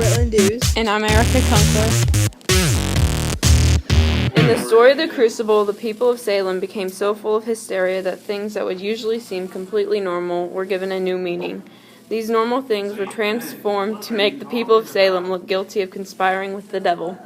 Brityln. And I'm Erika. In the story of the crucible, the people of Salem became so full of hysteria that things that would usually seem completely normal were given a new meaning. These normal things were transformed to make the people of Salem look guilty of conspiring with the devil.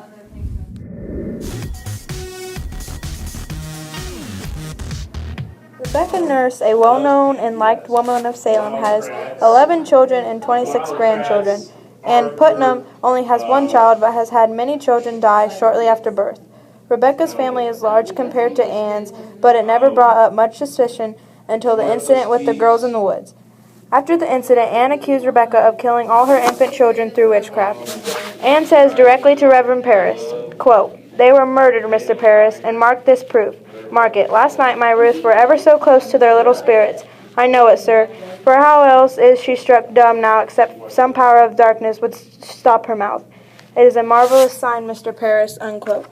Rebecca Nurse, a well-known and liked woman of Salem, has 11 children and 26 grandchildren, and Putnam only has one child but has had many children die shortly after birth. Rebecca's family is large compared to Anne's, but it never brought up much suspicion until the incident with the girls in the woods. After the incident, Anne accused Rebecca of killing all her infant children through witchcraft. Anne says directly to Reverend Parris, quote, "They were murdered, Mr. Parris, and mark this proof. Mark it. Last night my Ruth were ever so close to their little spirits. I know it, sir. For how else is she struck dumb now except some power of darkness would stop her mouth? It is a marvelous sign, Mr. Parris," unquote.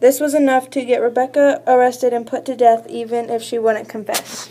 This was enough to get Rebecca arrested and put to death even if she wouldn't confess.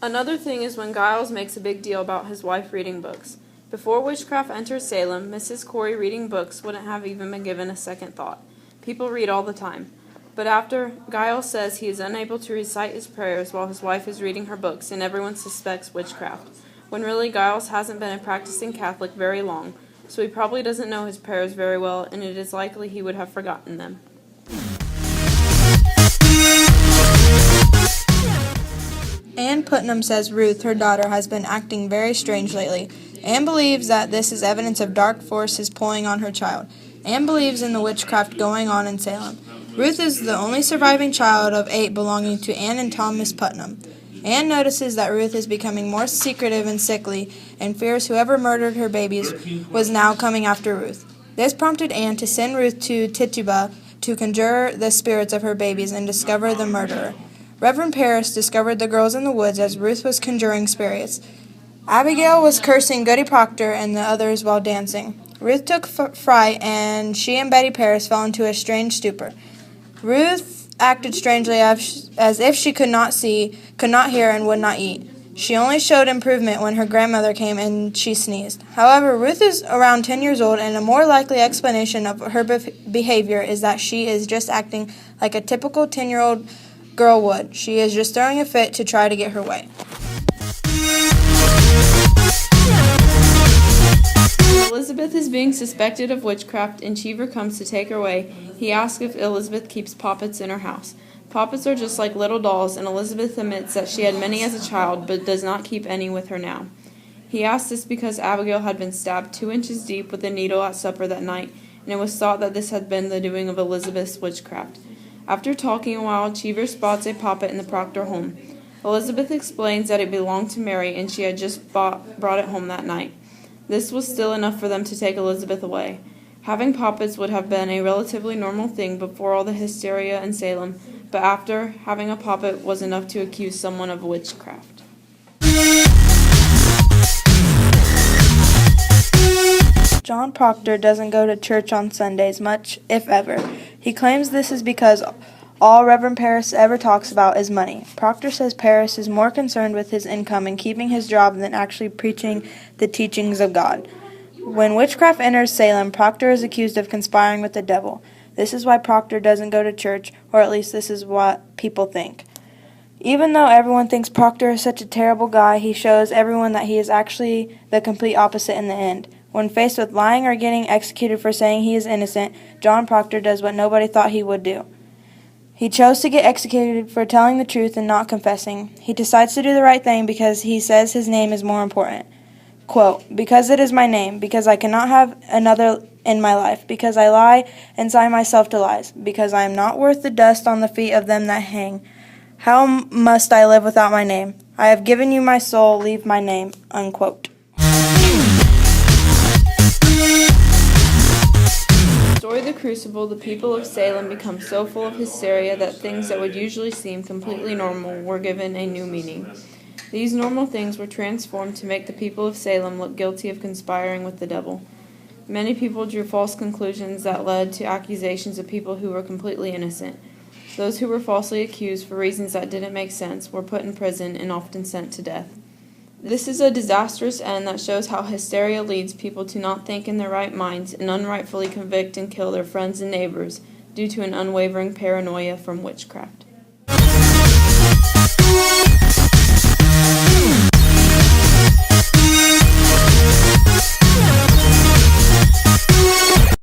Another thing is when Giles makes a big deal about his wife reading books. Before witchcraft entered Salem, Mrs. Corey reading books wouldn't have even been given a second thought. People read all the time. But after Giles says he is unable to recite his prayers while his wife is reading her books, and everyone suspects witchcraft, when really Giles hasn't been a practicing Catholic very long, so he probably doesn't know his prayers very well, and it is likely he would have forgotten them. Anne Putnam says Ruth, her daughter, has been acting very strange lately. Anne believes that this is evidence of dark forces pulling on her child. Anne believes in the witchcraft going on in Salem. Ruth is the only surviving child of 8 belonging to Anne and Thomas Putnam. Anne notices that Ruth is becoming more secretive and sickly and fears whoever murdered her babies was now coming after Ruth. This prompted Anne to send Ruth to Tituba to conjure the spirits of her babies and discover the murderer. Reverend Parris discovered the girls in the woods as Ruth was conjuring spirits. Abigail was cursing Goody Proctor and the others while dancing. Ruth took fright, and she and Betty Parris fell into a strange stupor. Ruth acted strangely as if she could not see, could not hear, and would not eat. She only showed improvement when her grandmother came and she sneezed. However, Ruth is around 10 years old, and a more likely explanation of her behavior is that she is just acting like a typical 10-year-old girl would. She is just throwing a fit to try to get her way. Elizabeth is being suspected of witchcraft, and Cheever comes to take her away. He asks if Elizabeth keeps poppets in her house. Poppets are just like little dolls, and Elizabeth admits that she had many as a child, but does not keep any with her now. He asks this because Abigail had been stabbed 2 inches deep with a needle at supper that night, and it was thought that this had been the doing of Elizabeth's witchcraft. After talking a while, Cheever spots a poppet in the Proctor home. Elizabeth explains that it belonged to Mary, and she had just brought it home that night. This was still enough for them to take Elizabeth away. Having poppets would have been a relatively normal thing before all the hysteria in Salem, but after having a poppet was enough to accuse someone of witchcraft. John Proctor doesn't go to church on Sundays much, if ever. He claims this is because all Reverend Parris ever talks about is money. Proctor says Parris is more concerned with his income and keeping his job than actually preaching the teachings of God. When witchcraft enters Salem, Proctor is accused of conspiring with the devil. This is why Proctor doesn't go to church, or at least this is what people think. Even though everyone thinks Proctor is such a terrible guy, he shows everyone that he is actually the complete opposite in the end. When faced with lying or getting executed for saying he is innocent, John Proctor does what nobody thought he would do. He chose to get executed for telling the truth and not confessing. He decides to do the right thing because he says his name is more important. Quote, "Because it is my name, because I cannot have another in my life, because I lie and sign myself to lies, because I am not worth the dust on the feet of them that hang. How must I live without my name? I have given you my soul, leave my name," unquote. Story of the crucible, the people of Salem become so full of hysteria that things that would usually seem completely normal were given a new meaning. These normal things were transformed to make the people of Salem look guilty of conspiring with the devil. Many people drew false conclusions that led to accusations of people who were completely innocent. Those who were falsely accused for reasons that didn't make sense were put in prison and often sent to death. This is a disastrous end that shows how hysteria leads people to not think in their right minds and unrightfully convict and kill their friends and neighbors due to an unwavering paranoia from witchcraft.